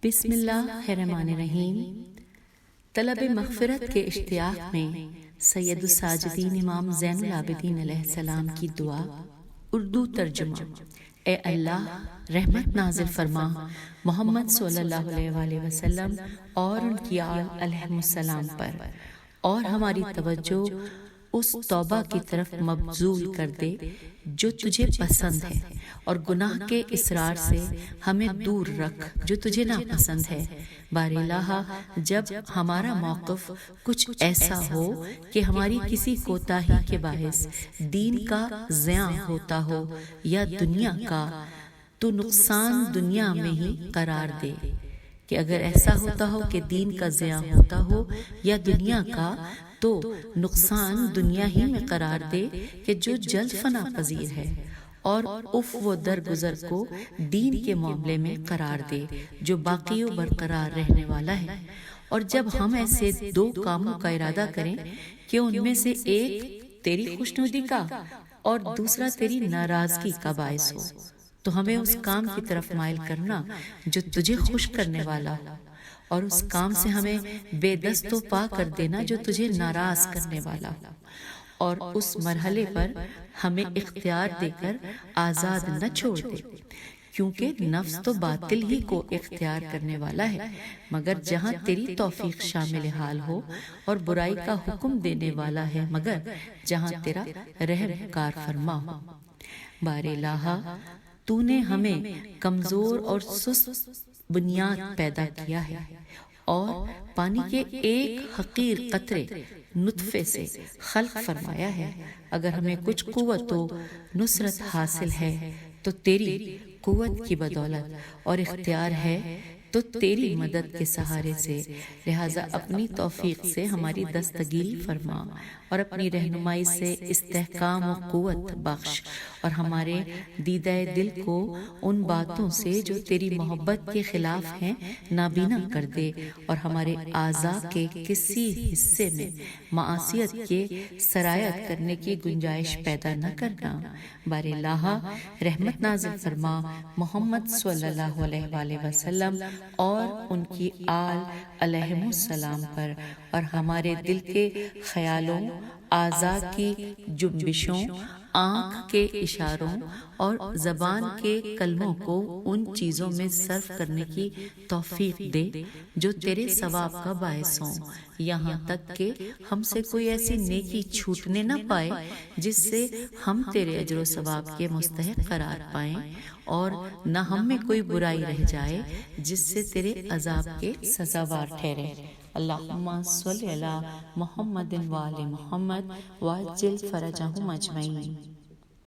بسم اللہ الرحمن الرحیم۔ طلب مغفرت کے اشتیاق میں سید الساجدین امام زین العابدین علیہ السلام کی دعا، اردو ترجمہ۔ اے اللہ، رحمت نازل فرما محمد صلی اللہ علیہ وآلہ وسلم اور ان کی آل علیہ السلام پر، اور ہماری توجہ اس توبہ کی طرف مبذول کر دے جو تجھے پسند ہے، اور گناہ کے اصرار سے ہمیں دور رکھ جو تجھے ناپسند ہے۔ بار الہ، جب ہمارا موقف کچھ ایسا ہو کہ ہماری کسی کوتاہی کے باعث دین کا ضیاع ہوتا ہو یا دنیا کا، تو نقصان دنیا میں ہی قرار دے۔ کہ اگر ایسا ہوتا ہو کہ دین کا ضیاع ہوتا ہو یا دنیا کا، تو نقصان دنیا ہی میں قرار دے کہ جو جلد فنا پذیر ہے، اور و درگزر کو دین کے معاملے میں قرار دے جو باقی و برقرار رہنے والا ہے۔ اور جب ہم ایسے دو کاموں کا ارادہ کریں کہ ان میں سے ایک تیری خوشنودی کا اور دوسرا تیری ناراضگی کا باعث ہو، تو ہمیں اس کام کی طرف مائل کرنا جو تجھے خوش کرنے والا ہو، اور اس کام سے ہمیں بے دست و پا کر دینا جو تجھے ناراض کرنے والا ہو، اور اس مرحلے پر ہمیں اختیار دے کر آزاد نہ چھوڑ دے، کیونکہ نفس تو باطل ہی کو اختیار کرنے والا ہے، مگر جہاں تیری توفیق شامل حال ہو، اور برائی کا حکم دینے والا ہے مگر جہاں تیرا رحم کار فرما ہو۔ بار الہ، تو نے ہمیں کمزور اور سست بنیاد پیدا کیا ہے، اور پانی کے ایک حقیر قطرے نطفے سے خلق فرمایا ہے۔ اگر ہمیں کچھ قوت و نصرت حاصل ہے تو تیری قوت کی بدولت، اور اختیار ہے تو تیری مدد کے سہارے سے، لہذا اپنی توفیق سے ہماری دستگیری فرما، اور اپنی رہنمائی سے استحکام و قوت بخش، اور ہمارے دیدہ دل کو ان باتوں سے جو تیری محبت کے خلاف ہیں نابینا کر دے، اور ہمارے اعضاء کے کسی حصے میں معصیت کے سرایت کرنے کی گنجائش پیدا نہ کرنا۔ بار الہ، رحمت نازل فرما محمد صلی اللہ علیہ وآلہ وسلم اور ان کی آل علیہ السلام پر، اور ہمارے دل کے خیالوں، اعضاء کی جنبشوں، آنکھ کے اشاروں اور زبان کے کلموں کو ان چیزوں میں صرف کرنے کی توفیق دے جو تیرے ثواب کا باعث ہوں، یہاں تک کہ ہم سے کوئی ایسی نیکی چھوٹنے نہ پائے جس سے ہم تیرے اجر و ثواب کے مستحق قرار پائیں، اور نہ ہم میں کوئی برائی رہ جائے جس سے تیرے عذاب کے سزاوار ٹھہرے۔ اللہم صلی علی محمد وآل محمد وعجل فرجہم اجمعین۔